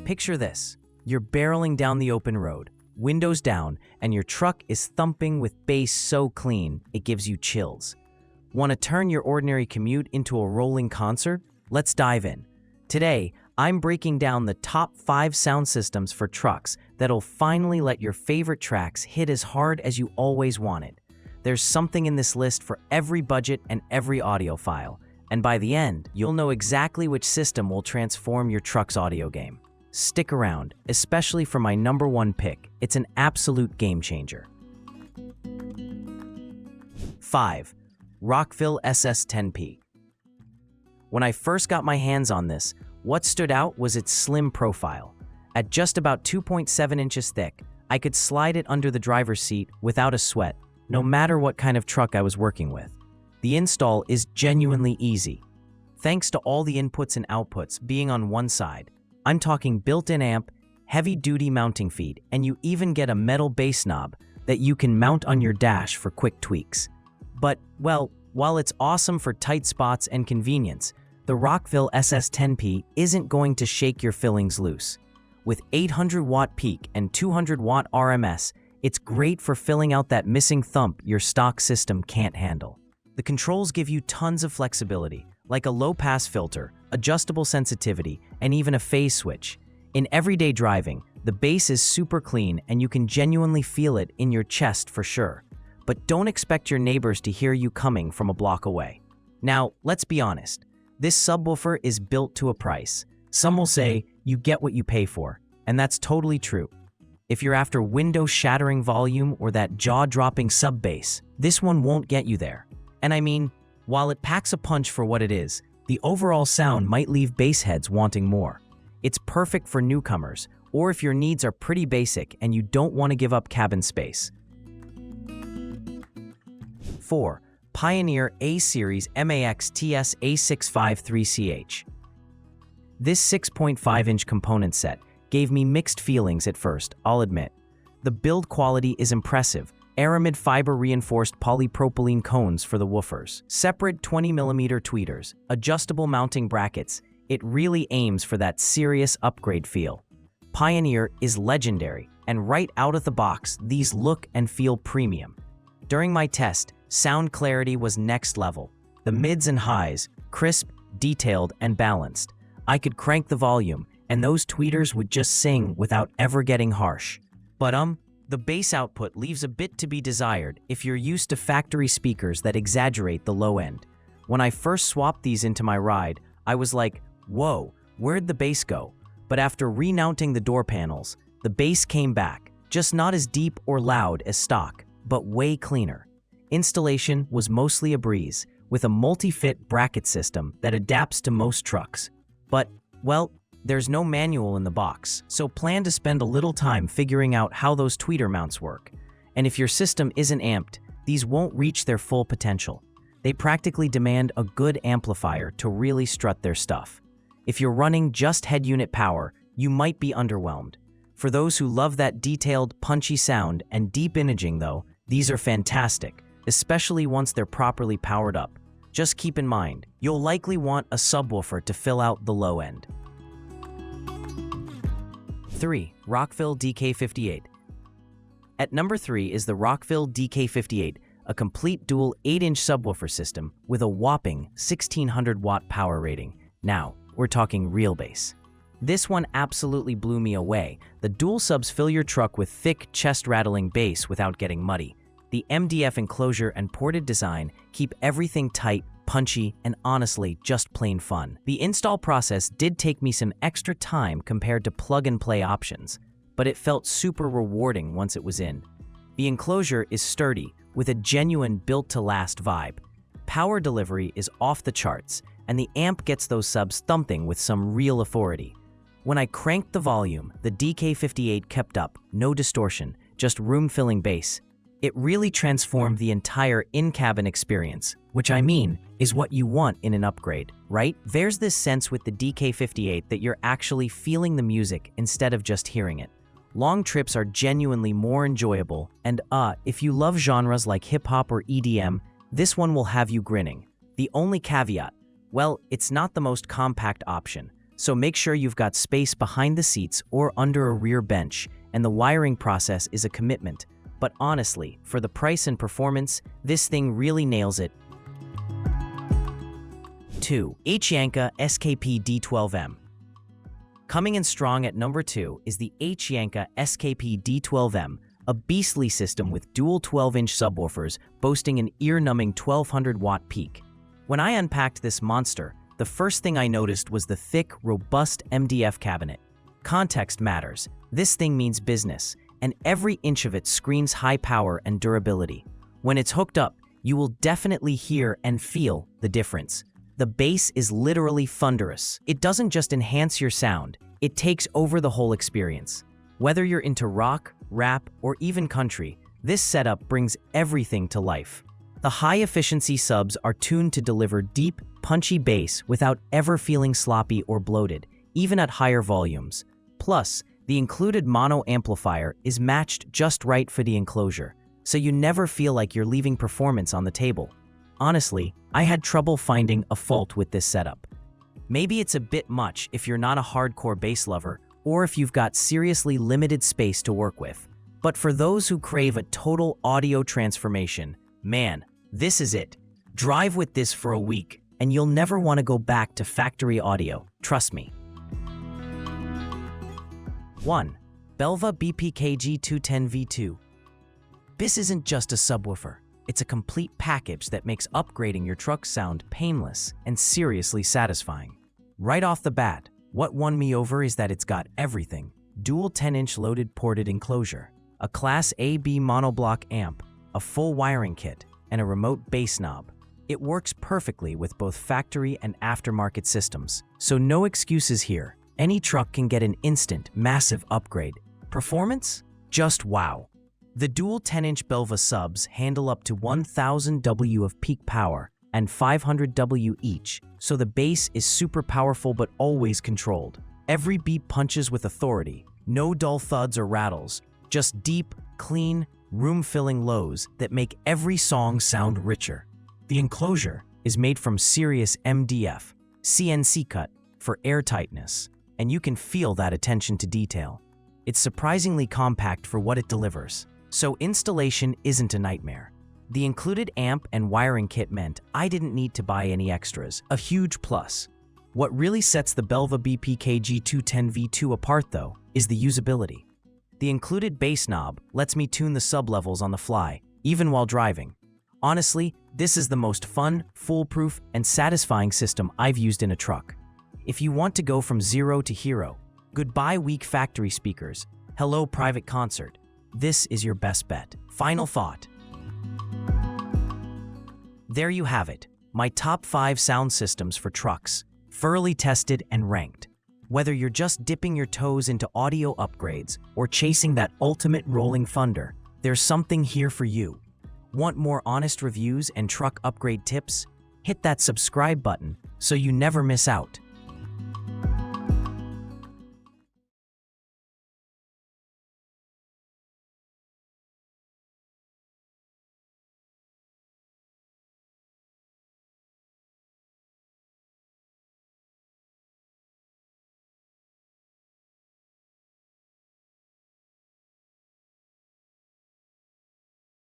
Picture this. You're barreling down the open road, windows down, and your truck is thumping with bass so clean it gives you chills. Want to turn your ordinary commute into a rolling concert? Let's dive in. Today, I'm breaking down the top 5 sound systems for trucks that'll finally let your favorite tracks hit as hard as you always wanted. There's something in this list for every budget and every audiophile, and by the end, you'll know exactly which system will transform your truck's audio game. Stick around, especially for my number 1 pick. It's an absolute game changer. 5. Rockville SS10P. When I first got my hands on this, what stood out was its slim profile. At just about 2.7 inches thick, I could slide it under the driver's seat without a sweat, no matter what kind of truck I was working with. The install is genuinely easy. Thanks to all the inputs and outputs being on one side, I'm talking built-in amp, heavy-duty mounting feet, and you even get a metal bass knob that you can mount on your dash for quick tweaks. But, well, while it's awesome for tight spots and convenience, the Rockville SS10P isn't going to shake your fillings loose. With 800-watt peak and 200-watt RMS, it's great for filling out that missing thump your stock system can't handle. The controls give you tons of flexibility, like a low-pass filter, adjustable sensitivity, and even a phase switch. In everyday driving, the bass is super clean and you can genuinely feel it in your chest for sure. But don't expect your neighbors to hear you coming from a block away. Now, let's be honest. This subwoofer is built to a price. Some will say you get what you pay for, and that's totally true. If you're after window-shattering volume or that jaw-dropping sub-bass, this one won't get you there. And I mean, while it packs a punch for what it is, the overall sound might leave bass heads wanting more. It's perfect for newcomers, or if your needs are pretty basic and you don't want to give up cabin space. 4. Pioneer A-Series MAX TS A653CH. This 6.5-inch component set gave me mixed feelings at first, I'll admit. The build quality is impressive. Aramid fiber-reinforced polypropylene cones for the woofers, separate 20mm tweeters, adjustable mounting brackets. It really aims for that serious upgrade feel. Pioneer is legendary, and right out of the box, these look and feel premium. During my test, sound clarity was next level. The mids and highs, crisp, detailed, and balanced. I could crank the volume, and those tweeters would just sing without ever getting harsh. But the bass output leaves a bit to be desired if you're used to factory speakers that exaggerate the low end. When I first swapped these into my ride, I was like, whoa, where'd the bass go? But after remounting the door panels, the bass came back, just not as deep or loud as stock, but way cleaner. Installation was mostly a breeze, with a multi-fit bracket system that adapts to most trucks. But, well, there's no manual in the box, so plan to spend a little time figuring out how those tweeter mounts work. And if your system isn't amped, these won't reach their full potential. They practically demand a good amplifier to really strut their stuff. If you're running just head unit power, you might be underwhelmed. For those who love that detailed, punchy sound and deep imaging though, these are fantastic, especially once they're properly powered up. Just keep in mind, you'll likely want a subwoofer to fill out the low end. 3. Rockville DK58. At number 3 is the Rockville DK58, a complete dual 8-inch subwoofer system with a whopping 1600-watt power rating. Now, we're talking real bass. This one absolutely blew me away. The dual subs fill your truck with thick, chest-rattling bass without getting muddy. The MDF enclosure and ported design keep everything tight, punchy, and honestly, just plain fun. The install process did take me some extra time compared to plug-and-play options, but it felt super rewarding once it was in. The enclosure is sturdy, with a genuine built-to-last vibe. Power delivery is off the charts, and the amp gets those subs thumping with some real authority. When I cranked the volume, the DK58 kept up, no distortion, just room-filling bass. It really transformed the entire in-cabin experience, which I mean is what you want in an upgrade, right? There's this sense with the DK58 that you're actually feeling the music instead of just hearing it. Long trips are genuinely more enjoyable, and if you love genres like hip-hop or EDM, this one will have you grinning. The only caveat, well, it's not the most compact option, So make sure you've got space behind the seats or under a rear bench, and the wiring process is a commitment. But honestly, for the price and performance, this thing really nails it. 2. YANKA SKP-D12M. Coming in strong at number 2 is the YANKA SKP-D12M, a beastly system with dual 12-inch subwoofers boasting an ear-numbing 1200-watt peak. When I unpacked this monster, the first thing I noticed was the thick, robust MDF cabinet. Context matters. This thing means business, and every inch of it screams high power and durability. When it's hooked up, you will definitely hear and feel the difference. The bass is literally thunderous. It doesn't just enhance your sound, it takes over the whole experience. Whether you're into rock, rap, or even country, this setup brings everything to life. The high-efficiency subs are tuned to deliver deep, punchy bass without ever feeling sloppy or bloated, even at higher volumes. Plus, the included mono amplifier is matched just right for the enclosure, so you never feel like you're leaving performance on the table. Honestly, I had trouble finding a fault with this setup. Maybe it's a bit much if you're not a hardcore bass lover, or if you've got seriously limited space to work with. But for those who crave a total audio transformation, man, this is it. Drive with this for a week, and you'll never want to go back to factory audio, trust me. 1. BELVA BPKG210v2. This isn't just a subwoofer. It's a complete package that makes upgrading your truck sound painless and seriously satisfying. Right off the bat, what won me over is that it's got everything. Dual 10-inch loaded ported enclosure, a Class AB monoblock amp, a full wiring kit, and a remote bass knob. It works perfectly with both factory and aftermarket systems, so no excuses here. Any truck can get an instant, massive upgrade. Performance? Just wow. The dual 10-inch BELVA subs handle up to 1000 W of peak power and 500 W each, so the bass is super powerful but always controlled. Every beat punches with authority, no dull thuds or rattles, just deep, clean, room-filling lows that make every song sound richer. The enclosure is made from serious MDF, CNC cut, for airtightness, and you can feel that attention to detail. It's surprisingly compact for what it delivers, so installation isn't a nightmare. The included amp and wiring kit meant I didn't need to buy any extras, a huge plus. What really sets the BELVA BPKG210v2 apart, though, is the usability. The included bass knob lets me tune the sub-levels on the fly, even while driving. Honestly, this is the most fun, foolproof, and satisfying system I've used in a truck. If you want to go from zero to hero, goodbye weak factory speakers, hello private concert, this is your best bet. Final thought. There you have it, my top 5 sound systems for trucks, thoroughly tested and ranked. Whether you're just dipping your toes into audio upgrades or chasing that ultimate rolling thunder, there's something here for you. Want more honest reviews and truck upgrade tips? Hit that subscribe button so you never miss out.